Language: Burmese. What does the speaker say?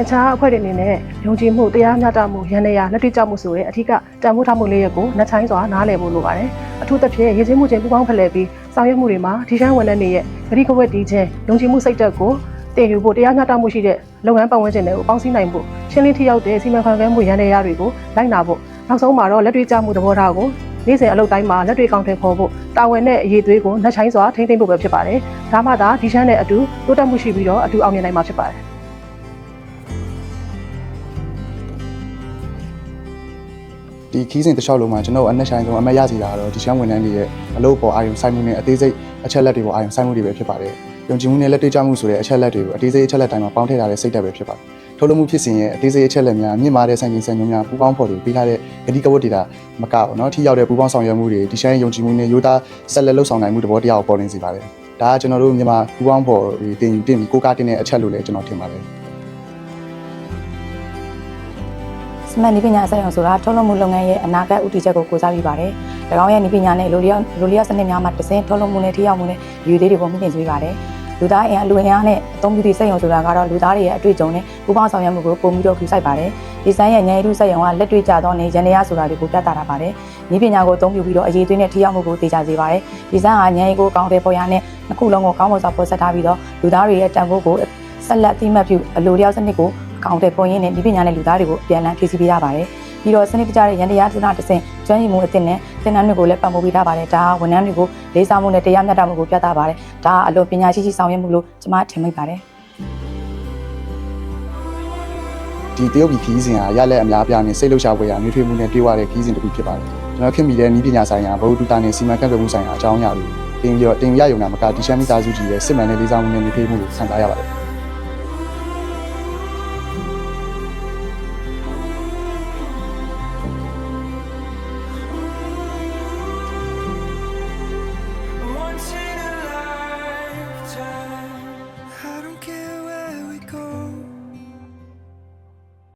ခြားအဖွဲ့တွေအနေနဲ့ယုံကြည်မှုတရားမျှတမှုရန်နေရလက်တွေ့ကျမှုဆိုတဲ့အထူးတန်ဖိုးထားမှုလေးကိုနှချိုင်းစွာနားလည်ဖို့လိုပါတယ်အထူးသဖြင့်ရည်စည်းမှုချင်းပူးပေါင်းဖလှယ်ပြီးဆောင်ရွက်မှုတွေမှာဒီရှမ်းဝန်ထမ်းတွေရဲ့ဂရိကဝတ်တီးခြင်းယုံကြည်မှုစိတ်ဓာတ်ကိုတင်ယူဖို့တရားမျှတမှုရှိတဲ့လုပ်ငန်းပတ်ဝန်းကျင်တွေကိုပေါင်းစည်းနိုင်ဖို့ရှင်းလင်းထိရောက်တဲ့စီမံခန့်ခွဲမှုရန်နေရတွေကိုလိုက်နာဖို့နောက်ဆုံးမှာတော့လက်တွေ့ကျမှုသဘောထားကိုနေ့စဉ်အလုပ်တိုင်းမှာလက်တွေ့ကောင်းထည်ဖော်ဖို့တာဝန်နဲ့အရေးသွေးကိုနှချိုင်းစွာထိန်းသိမ်းဖို့ပဲဖြစ်ပါတယ်ဒါမှသာဒီရှမ်းနဲ့အတူတိုးတက်မှုရှိပြီးတော့အတူအောင်မြင်နိုင်မှာဖြစ်ပါတယ်ဒီခီးစဉ်တစ်လျှောက်လုံးမှာကျွန်တော်အနက်ဆိုင်ဆုံးအမတ်ရစီတာကတော့ဒီရှမ်းဝန်ထမ်းတွေရဲ့အလုပ်ပေါ်အာရုံစိုက်မှုနဲ့အသေးစိတ်အချက်လက်တွေပေါ်အာရုံစိုက်မှုတွေပဲဖြစ်ပါတယ်။ယုံကြည်မှုနဲ့လက်တွေ့ကျမှုဆိုတဲ့အချက်လက်တွေကိုအသေးစိတ်အချက်လက်တိုင်းမှာပေါင်းထည့်ထားတဲ့စိတ်ဓာတ်ပဲဖြစ်ပါတယ်။ထုတ်လုပ်မှုဖြစ်စဉ်ရဲ့အသေးစိတ်အချက်လက်များမြင့်မားတဲ့စံချိန်စံညွှန်းများပူးပေါင်းဖော်ပြီးပေးထားတဲ့ဂတိကဝတ်တွေကမကဘူးเนาะထိရောက်တဲ့ပူးပေါင်းဆောင်ရွက်မှုတွေဒီရှမ်းယုံကြည်မှုနဲ့ရိုးသားဆက်လက်လှုပ်ဆောင်နိုင်မှုသဘောတရားကိုပေါ်လွင်စေပါတယ်။ဒါကကျွန်တော်တို့မြန်မာပူးပေါင်းဖော်ပြီးတင်ယူတင်ပြီးကိုးကားတင်တဲ့အချက်လို့လည်းကျွန်တော်ထင်ပါတယ်။စမန်နီပညာဆိုင်အောင်ဆိုတာထုတ်လုပ်မှုလုပ်ငန်းရဲ့အနာဂတ်ဥတီချက်ကိုကိုးစားပြီးပါတယ်။၎င်းရဲ့နီပညာနဲ့လိုလျောက်စနစ်များမှာတစင်းထုတ်လုပ်မှုနဲ့ထိရောက်မှုနဲ့ရည်သေးတွေကိုမြင့်တင်ပေးပါတယ်။လူသားအင်အားလူအင်အားနဲ့အသုံးပြုသည့်စိတ်ရုံဆိုတာကတော့လူသားတွေရဲ့အတွေ့အကြုံနဲ့ပူးပေါင်းဆောင်ရွက်မှုကိုပုံပြီးတော့ကူဆိုင်ပါတယ်။ဒီဆိုင်ရဲ့ဉာဏ်ရည်တုစိတ်ရုံကလက်တွေ့ကျသောနဲ့ရန်ရဆိုတာတွေကိုပြသထားပါတယ်။နီပညာကိုအသုံးပြုပြီးတော့အရေးသွေးနဲ့ထိရောက်မှုကိုသိကြစေပါတယ်။ဒီဆိုင်ဟာဉာဏ်ရည်ကိုကောင်းတဲ့ပေါ်ရနဲ့နှစ်ခုလုံးကိုကောင်းမွန်စွာပေါ်ဆက်ထားပြီးတော့လူသားတွေရဲ့တန်ဖိုးကိုဆက်လက်အသိမှတ်ပြုအလိုလျောက်စနစ်ကိုကောင်းတဲ့ပုံရင်းနဲ့ဒီပညာနဲ့လူသားတွေကိုပြန်လည်ဖြည့်ဆည်းပေးရပါတယ်။ပြီးတော့စနစ်တကျတဲ့ရန်တရားသနာတစ်ဆင့်ကျွမ်းကျင်မှုအသစ်နဲ့သင်တန်းတွေကိုလည်းပံ့ပိုးပေးထားပါတယ်။ဒါဝန်ထမ်းတွေကိုလေးစားမှုနဲ့တရားမျှတမှုကိုပြသပါတယ်။ဒါအလွန်ပညာရှိဆောင်ရွက်မှုလို့ကျွန်မထင်မိပါတယ်။ဒီတရုတ်ပြည်ခီးစဉ်ဟာရလက်အများပြားနဲ့စိတ်လှုပ်ရှားပွဲရာနှွေးထွေးမှုနဲ့တွေ့ရတဲ့ခီးစဉ်တစ်ခုဖြစ်ပါတယ်။ကျွန်တော်ခင်မိတဲ့နည်းပညာဆိုင်ရာဘဝတူတာနဲ့စီမံခန့်ခွဲမှုဆိုင်ရာအကြောင်းအရာတွေတင်ရရုံနဲ့မကဒီရှမ်းမိသားစုကြီးရဲ့စစ်မှန်တဲ့လေးစားမှုနဲ့နှွေးထွေးမှုကိုခံစားရပါတယ်။